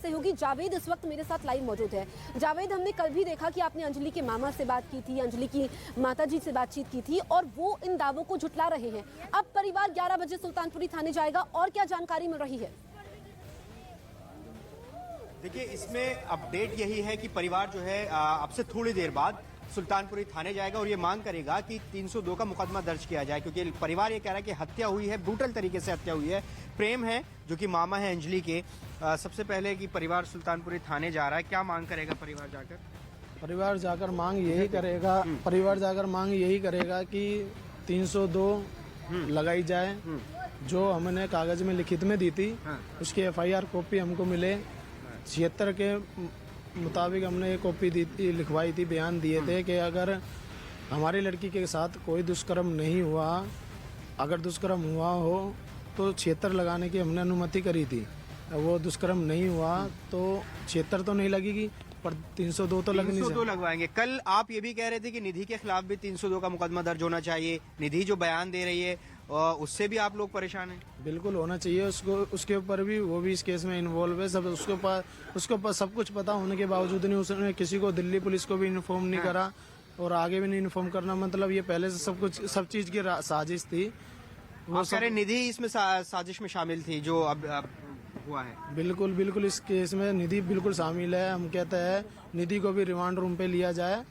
सहयोगी जावेद इस वक्त मेरे साथ लाइव मौजूद है। जावेद, हमने कल भी देखा कि आपने अंजलि के मामा से बात की थी, अंजलि की माताजी से बातचीत की थी और वो इन दावों को झुटला रहे हैं। अब परिवार 11 बजे सुल्तानपुरी थाने जाएगा और क्या जानकारी मिल रही है? देखिए, इसमें अपडेट यही है कि परिवार जो है अब से थोड़ी देर बाद सुल्तानपुरी थाने जाएगा और ये मांग करेगा कि 302 का मुकदमा दर्ज किया जाए, क्योंकि परिवार ये कह रहा है कि हत्या हुई है, ब्रूटल तरीके से हत्या हुई है। प्रेम है जो कि मामा है अंजलि के। सबसे पहले कि परिवार सुल्तानपुरी थाने जा रहा है, क्या मांग करेगा परिवार जाकर? परिवार जाकर मांग यही करेगा कि 302 लगाई जाए, जो हमने कागज में लिखित में दी थी उसकी FIR कॉपी हमको मिले। 76 के मुताबिक हमने एक कॉपी दी थी, लिखवाई थी, बयान दिए थे कि अगर हमारी लड़की के साथ कोई दुष्कर्म नहीं हुआ, अगर दुष्कर्म हुआ हो तो 76 लगाने की हमने अनुमति करी थी। वो दुष्कर्म नहीं हुआ तो 76 तो नहीं लगेगी, पर 302 तो लगनी चाहिए। 302 लगवाएंगे। कल आप ये भी कह रहे थे कि निधि के खिलाफ भी 302 का मुकदमा दर्ज होना चाहिए। निधि जो बयान दे रही है उससे भी आप लोग परेशान हैं? बिल्कुल होना चाहिए उसको, उसके ऊपर भी, वो भी इस केस में इन्वॉल्व है। सब उसको सब कुछ पता होने के बावजूद नहीं उसने किसी को, दिल्ली पुलिस को भी इन्फॉर्म नहीं करा और आगे भी नहीं इन्फॉर्म करना, मतलब ये पहले से सब चीज की साजिश थी। वो सारे निधि इसमें साजिश में शामिल थी जो अब हुआ है। बिल्कुल इस केस में निधि बिल्कुल शामिल है। हम कहते हैं निधि को भी रिमांड रूम पे लिया जाए।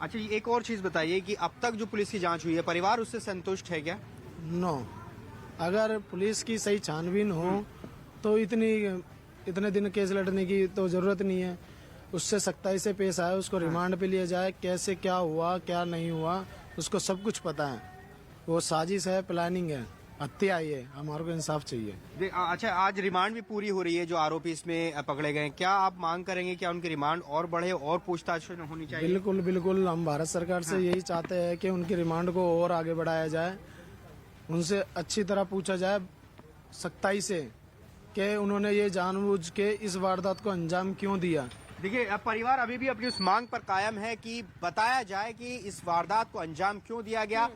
अच्छा, एक और चीज बताइए कि अब तक जो पुलिस की जांच हुई है, परिवार उससे संतुष्ट है क्या? नो, अगर पुलिस की सही छानबीन हो तो इतने दिन केस लड़ने की तो जरूरत नहीं है। उससे सख्ताई से पेश आए, उसको रिमांड पे लिया जाए। कैसे क्या हुआ क्या नहीं हुआ उसको सब कुछ पता है। वो साजिश है, प्लानिंग है, हत्या आई है। हमारे को इंसाफ चाहिए। अच्छा, आज रिमांड भी पूरी हो रही है जो आरोपी इसमें पकड़े गए। क्या आप मांग करेंगे क्या उनकी रिमांड और बढ़े और पूछताछ होनी चाहिए? बिल्कुल हम भारत सरकार से यही चाहते हैं कि उनकी रिमांड को और आगे बढ़ाया जाए, उनसे अच्छी तरह पूछा जाए सख्ताई से कि उन्होंने ये जानबूझ के इस वारदात को अंजाम क्यों दिया। देखिए, अब परिवार अभी भी अपनी उस मांग पर कायम है कि बताया जाए कि इस वारदात को अंजाम क्यों दिया गया।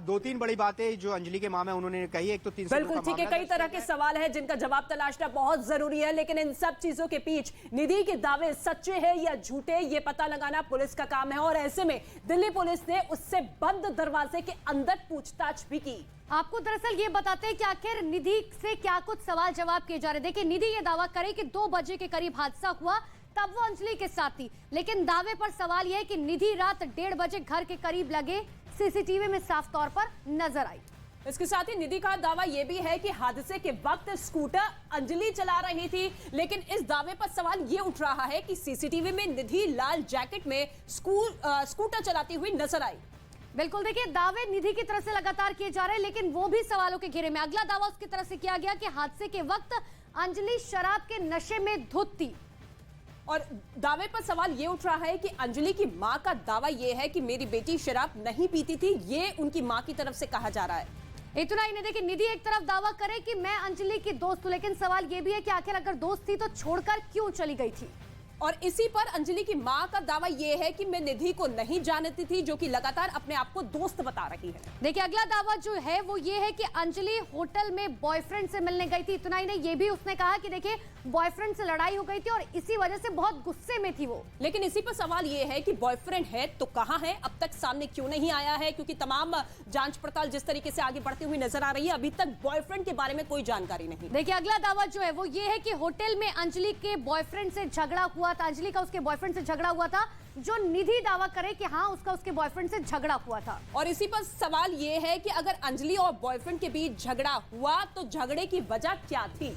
2-3 बड़ी बातें जो अंजलि के मामा उन्होंने कही। एक तो 302 बिल्कुल ठीक है, कई तरह के सवाल है जिनका जवाब तलाशना बहुत जरूरी है, लेकिन इन सब चीजों के बीच निधि के दावे सच्चे हैं या झूठे, ये पता लगाना पुलिस का काम है। और ऐसे में दिल्ली पुलिस ने उससे बंद दरवाजे के अंदर पूछताछ भी की। आपको दरअसल ये बताते हैं कि आखिर निधि से क्या कुछ सवाल जवाब किए जा रहे। देखिए, निधि ये दावा करे कि 2 बजे के करीब हादसा हुआ, तब वो अंजलि के साथ थी, लेकिन दावे पर सवाल यह है कि निधि रात 1:30 बजे घर के करीब लगे CCTV में साफ तौर पर नजर आई। इसके साथ ही निधि का दावा यह भी है कि हादसे के वक्त स्कूटर अंजलि चला रही थी, लेकिन इस दावे पर सवाल ये उठ रहा है कि CCTV में निधि लाल जैकेट में स्कूटर चलाती हुई नजर आई। बिल्कुल, देखिए, दावे निधि की तरफ से लगातार किए जा रहे हैं, लेकिन वो भी सवालों के घेरे में। अगला दावा उसकी तरफ से किया गया कि हादसे के वक्त अंजलि शराब के नशे में धुत थी। और दावे पर सवाल ये उठ रहा है कि अंजलि की मां का दावा ये है कि मेरी बेटी शराब नहीं पीती थी, ये उनकी मां की तरफ से कहा जा रहा है। इतना ही नहीं, देखिए, निधि एक तरफ दावा करे कि मैं अंजलि की दोस्त हूं, लेकिन सवाल ये भी है कि आखिर अगर दोस्त थी तो छोड़कर क्यों चली गई थी। और इसी पर अंजलि की मां का दावा यह है कि मैं निधि को नहीं जानती थी, जो कि लगातार अपने आप को दोस्त बता रही है। देखिए, अगला दावा जो है वो ये है कि अंजलि होटल में बॉयफ्रेंड से मिलने गई थी। इतना ही नहीं, ये भी उसने कहा कि देखिए, बॉयफ्रेंड से लड़ाई हो गई थी और इसी वजह से बहुत गुस्से में थी वो। लेकिन इसी पर सवाल ये है कि बॉयफ्रेंड है तो कहां है, अब तक सामने क्यों नहीं आया है, क्योंकि तमाम जांच पड़ताल जिस तरीके से आगे बढ़ती हुई नजर आ रही है, अभी तक बॉयफ्रेंड के बारे में कोई जानकारी नहीं। देखिए, अगला दावा जो है वो ये है कि होटल में अंजलि के बॉयफ्रेंड से झगड़ा हुआ था, अंजलि का उसके बॉयफ्रेंड से झगड़ा हुआ था, जो निधि दावा करे कि हाँ, उसका उसके बॉयफ्रेंड से झगड़ा हुआ था। और इसी पर सवाल यह है कि अगर अंजलि और बॉयफ्रेंड के बीच झगड़ा हुआ तो झगड़े की वजह क्या थी।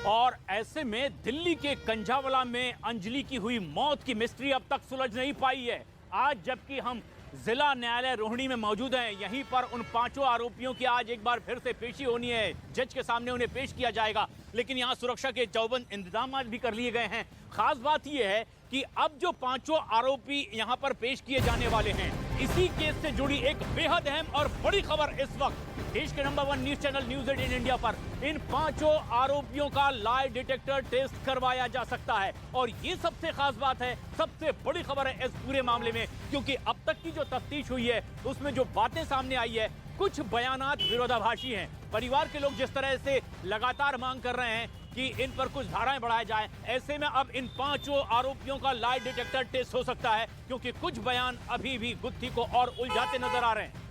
और ऐसे में दिल्ली के कंझावला में अंजलि की हुई मौत की मिस्ट्री अब तक सुलझ नहीं पाई है। आज जबकि हम जिला न्यायालय रोहिणी में मौजूद हैं, यहीं पर उन 5 आरोपियों की आज एक बार फिर से पेशी होनी है। जज के सामने उन्हें पेश किया जाएगा, लेकिन यहाँ सुरक्षा के चौबंद इंतजाम भी कर लिए गए हैं। खास बात यह है कि अब जो 5 आरोपी यहाँ पर पेश किए जाने वाले हैं, इसी केस से जुड़ी एक बेहद अहम और बड़ी खबर इस वक्त देश के number 1 news channel news 18 India पर इन 5 आरोपियों का लाई डिटेक्टर टेस्ट करवाया जा सकता है। और ये सबसे खास बात है, सबसे बड़ी खबर है इस पूरे मामले में, क्योंकि अब तक की जो तफ्तीश हुई है उसमें जो बातें सामने आई है, कुछ बयानात विरोधाभासी हैं। परिवार के लोग जिस तरह से लगातार मांग कर रहे हैं कि इन पर कुछ धाराएं बढ़ाए जाए, ऐसे में अब इन 5 आरोपियों का लाई डिटेक्टर टेस्ट हो सकता है, क्योंकि कुछ बयान अभी भी गुत्थी को और उलझाते नजर आ रहे हैं।